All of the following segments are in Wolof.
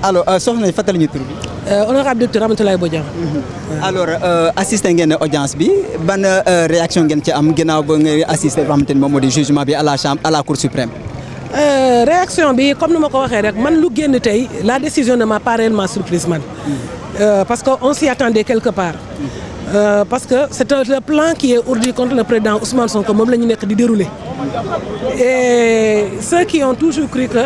alors soxna fàttali ñu tur bi. honorable docteur Ramatoulaye Bodian. alors assisté ngeen audience bi ban réaction ngeen ci am ginnaaw ba nga assisté loo xamante ni moom moo di jugement bi à la chambre à la cour suprême. réaction bi comme ni ma ko waxee rek man lu génn tey la décision ne m'a pas réellement surprise man. Parce que on s'y attendait quelque part. Parce que c'est le plan qui est ourdi contre le président Ousmane Sonko moom la ñu nekk di dérouler. Et ceux qui ont toujours cru que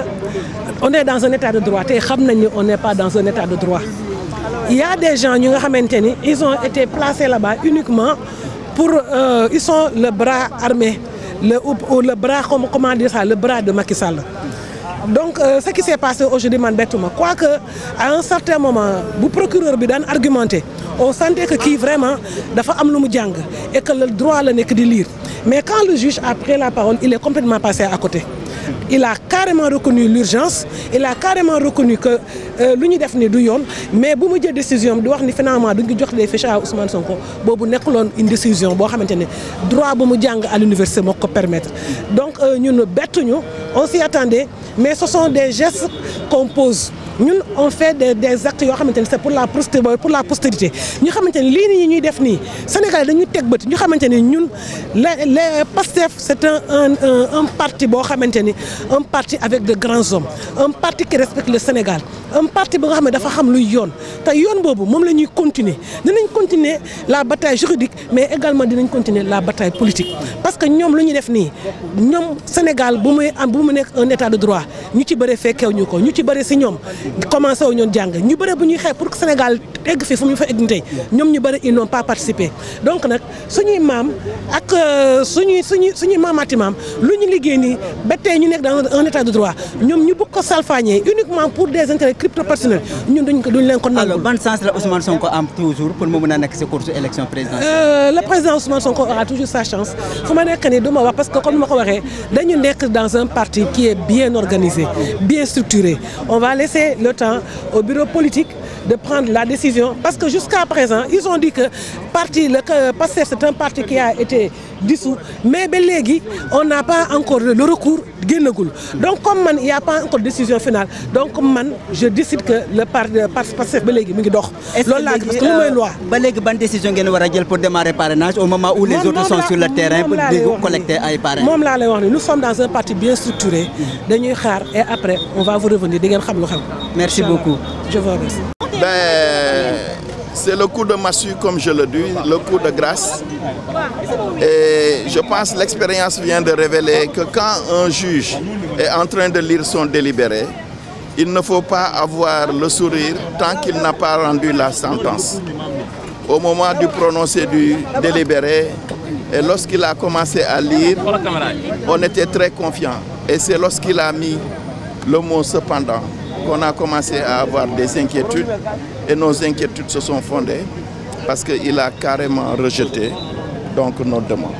on est dans un état de droit te xam nañ ni on n'est pas dans un état de droit. Il y a des gens ñu nga xamante ni ils ont été placés là-bas uniquement pour ils sont le bras armé le bras comment dire ça le bras de Macky Sall. Donc ce qui s'est passé aujourd'hui man bettuma quoique à un certain moment bu procureur bi daan argumenté on sentait que kii vraiment dafa am lu mu jàng et que le droit la nekk di lire mais quand le juge a pris la parole il est complètement passé à côté. Il a carrément reconnu l'urgence il a carrément reconnu que lu ñu def ni du yoon mais bu mu jël décision di wax ni finalement duñu jox les fiches à Ousmane Sonko boobu nekkuloon une décision boo xamante ne droit bu mu jàng à l'université moo ko permettre donc ñun bettuñu on s'y attendait mais ce sont des gestes qu'on pose ñun on fait des actes yoo xamante ne c'est pour la postérité ñu xamante ne lii nii ñuy def nii Sénégal dañuy teg bët ñu xamante ne ñun les Pastef c'est un parti boo xamante ni un parti avec de grands hommes un parti qui respecte le Sénégal un parti bi nga xam ne dafa xam luy yoon te yoon boobu moom la ñuy continuer dinañ continuer la bataille juridique mais également dinañ continuer la bataille politique parce que ñoom lu ñuy def nii ñoom Sénégal bu mu nekk un état de droit ñu ci bëre fekkew ñu ko ñu ci bëre si ñoom commencé wu ñoon jàng ñu bëre bu ñuy xeex pour que Sénégal egg fi fu mu fa egg tey ñoom ñu bëre ils n'ont pas participé donc nag suñuy maam ak suñuy maamaati maam lu ñu liggéey nii ba tey ñu nekk dans un état de droit ñoom ñu bëgg ko salfaañee uniquement pour des intérêts crypto personnels ñun duñ leen ko nangul. alors ban sens la Ousmane Sonko am toujours pour mu mën a nekk si course élection présidentielle. Le président Ousmane Sonko aura toujours sa chance fu ma nekk nii du ma wax parce que comme ni ma ko waxee dañu nekk dans un parti qui est bien organisé bien structuré on va laisser le temps au bureau politique de prendre la décision parce que jusqu'à présent ils ont dit que Pastef c'est un parti qui a été dissous mais ba léegi on n'a pas encore le recours génnagul donc comme man il y a pas encore décision finale donc man je décide que le Pastef ba léegi mi ngi dox. loolu laa parce que lu mooy loi. ba léegi ban décision ngeen war a jël pour démarrer parrainage au moment où les autres sont sur le terrain pour collecter ay parrains. moom laa lay wax ni nous sommes dans un parti bien structuré dañuy xaar et après on va vous revenir di ngeen xam lu xew. merci beaucoup. je vous remercie. C'est le coup de massue, comme je le dis, le coup de grâce. Et je pense que l'expérience vient de révéler que quand un juge est en train de lire son délibéré, il ne faut pas avoir le sourire tant qu'il n'a pas rendu la sentence. Au moment du prononcé du délibéré, et lorsqu'il a commencé à lire, on était très confiants. Et c'est lorsqu'il a mis le mot « cependant » qu'on a commencé à avoir des inquiétudes et nos inquiétudes se sont fondées parce qu'il a carrément rejeté donc nos demandes.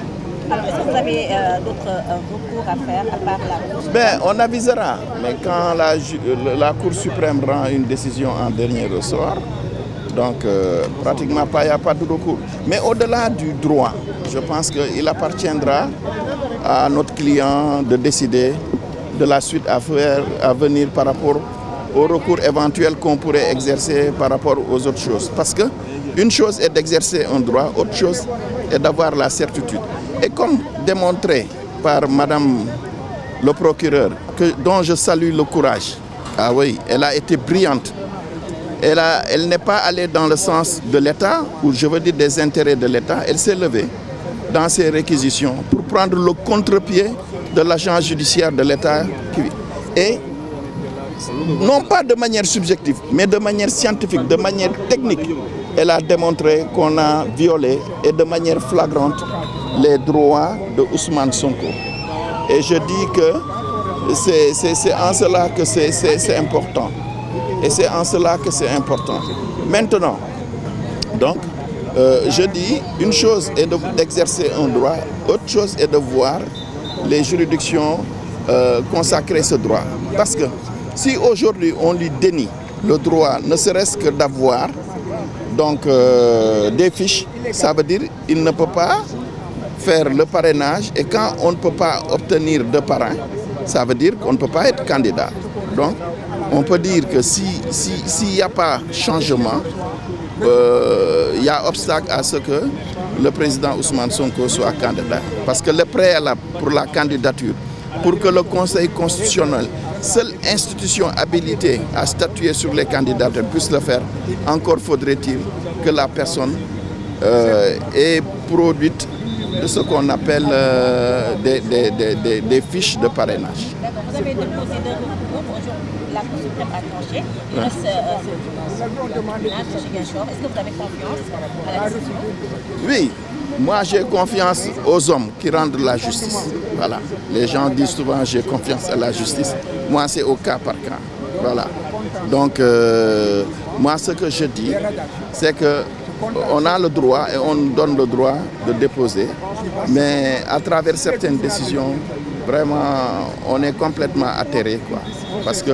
Alors, est-ce que vous avez d'autres recours à faire à part la Cour? On avisera, mais quand la Cour suprême rend une décision en dernier ressort, donc pratiquement il n'y a pas de recours. Mais au-delà du droit, je pense qu'il appartiendra à notre client de décider de la suite à venir par rapport au recours éventuel qu'on pourrait exercer par rapport aux autres choses. Parce que une chose est d'exercer un droit, autre chose est d'avoir la certitude. Et comme démontré par Madame le procureur, dont je salue le courage, ah oui, elle a été brillante. Elle n'est pas allée dans le sens de l'État, ou je veux dire des intérêts de l'État, elle s'est levée dans ses réquisitions pour prendre le contre-pied de l'agent judiciaire de l'État. Et non pas de manière subjective, mais de manière scientifique, de manière technique, elle a démontré qu'on a violé et de manière flagrante les droits de Ousmane Sonko. Et je dis que c'est en cela que c'est important. Et c'est en cela que c'est important. Maintenant, donc, je dis, une chose est d'exercer un droit, autre chose est de voir les juridictions consacrer ce droit. Parce que si aujourd'hui on lui dénie le droit, ne serait-ce que d'avoir donc des fiches, ça veut dire qu'il ne peut pas faire le parrainage et quand on ne peut pas obtenir de parrain, ça veut dire qu'on ne peut pas être candidat. Donc on peut dire que s'il n'y a pas changement, il y a obstacle à ce que le président Ousmane Sonko soit candidat. Parce que le préalable pour la candidature, pour que le Conseil constitutionnel, seule institution habilitée à statuer sur les candidatures, puisse le faire, encore faudrait-il que la personne ait produite de ce qu'on appelle des fiches de parrainage. Vous avez déposé 2 recours, la Cour suprême a tranché. Il reste Est-ce que vous avez confiance à la décision? Oui, moi j'ai confiance aux hommes qui rendent la justice. Voilà. Les gens disent souvent j'ai confiance à la justice. Moi c'est au cas par cas. Voilà. Donc moi ce que je dis, c'est que on a le droit et on donne le droit de déposer, mais à travers certaines décisions, vraiment, on est complètement atterré, quoi. Parce que,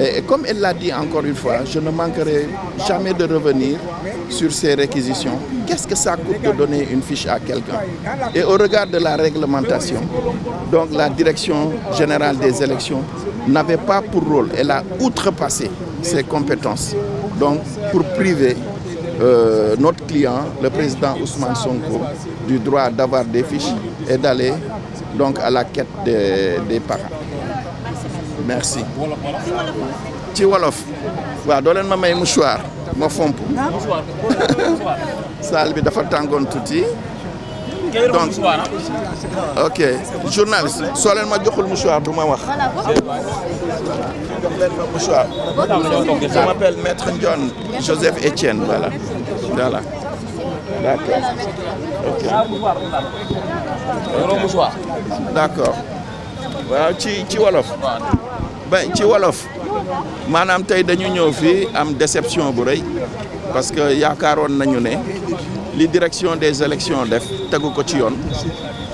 et comme elle l'a dit encore une fois, je ne manquerai jamais de revenir sur ces réquisitions. Qu'est-ce que ça coûte de donner une fiche à quelqu'un? Et au regard de la réglementation, donc la Direction générale des élections n'avait pas pour rôle, elle a outrepassé ses compétences, donc pour priver notre client, le président Ousmane Sonko, du droit d'avoir des fiches et d'aller donc à la quête des parents. Merci. Ci wolof. Waaw doo leen ma may mouchoir ma fomp. Saal bi dafa tàngoon tuuti. Donc ok journaliste soo leen ma joxul mouchoir du ma wax. Jox leen ma mouchoir. Je m'appelle Maître Ndione Joseph Etienne, voilà. Voilà. D'accord. Ok. D'accord. Waaw ci wolof. Ben ci wolof maanaam tey dañu ñëw fii am déception bu rëy parce que yaakaaroon nañu ne li direction des élections def tegu ko ci yoon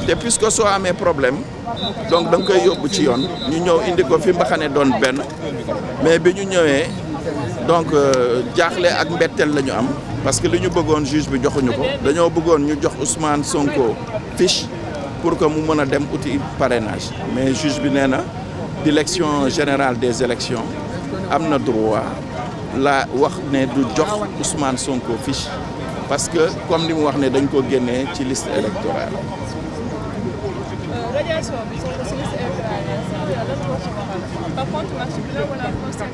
te puisque soo amee problème donc da nga koy yóbbu ci yoon ñu ñëw indi ko fi mbaxane doon benn mais bi ñu ñëwee donc jaaxle ak mbetteel la ñu am parce que li ñu bëggoon juge bi joxuñu ko dañoo bëggoon ñu jox Ousmane Sonko fiche pour que mu mën a dem uti parrainage mais juge bi nee na direction générale des élections am na droit la wax ne du jox Ousmane Sonko fiche parce que comme li mu wax ne dañ ko génnee ci liste électorale.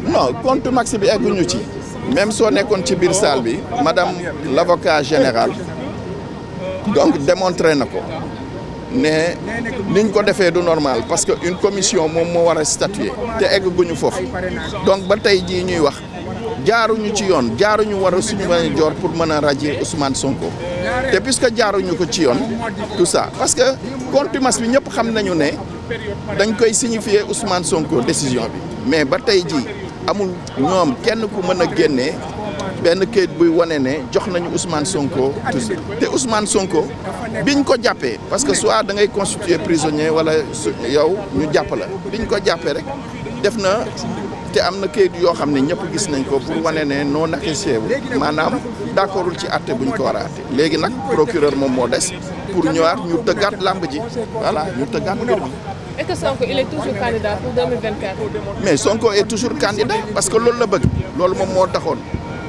Non compte max bi egguñu ci même soo nekkoon ci biir salle bi madame l'avocat général donc démontré na ko ne niñ ko defee du normal parce que une commission moom moo war a statuer te egguñu foofu donc ba tey jii ñuy wax jaaruñu ci yoon jaaruñu war a suñu mën a joor pour mën a radier Ousmane Sonko te puisque jaaruñu ko ci yoon tout ça parce que contumace bi ñëpp xam nañu ne dañ koy signifier Ousmane Sonko décision bi mais ba tey jii amul ñoom kenn ku mën a génnee benn kayit buy wane ne jox nañu Ousmane Sonko te Ousmane Sonko biñ ko jàppee parce que soit da ngay constituer prisonnier wala yow ñu jàpp la biñ ko jàppee rek def na te am na kayit yoo xam ne ñëpp gis nañ ko pour wane ne non accusé maanaam d'accordul ci àtte buñ ko war a àtte léegi nag procureur moom moo des pour ñëwaat ñu tëggaat làmb ji voilà ñu tëggaat mbir mi. Est-ce que Sonko il est toujours candidat pour 2024? Mais Sonko est toujours candidat parce que loolu la bëgg loolu moom moo taxoon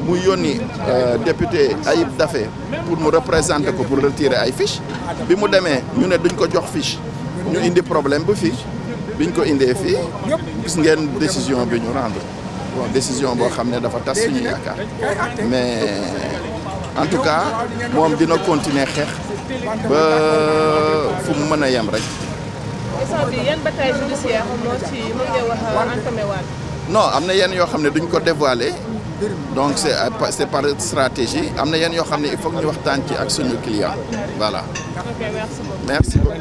mu yónni député Ayib Daffé pour mu représenter ko pour retirer ay fiches bi mu demee ñu ne duñ ko jox fiche ñu indi problème bu fii biñ ko indee fii gis ngeen décision bi ñu rendre bon décision boo xam ne dafa tas suñu yaakaar mais en tout cas moom dina continuer xeex ba fu mu mën a yem rek. yan bataille judiciaire moo ci mën nga wax entamé waat. Non am na yenn yoo xam ne duñ ko dévoiler donc c'est par stratégie am na yenn yoo xam ne il faut que ñu waxtaan ci ak suñu client voilà. Ok, merci beaucoup. Merci beaucoup.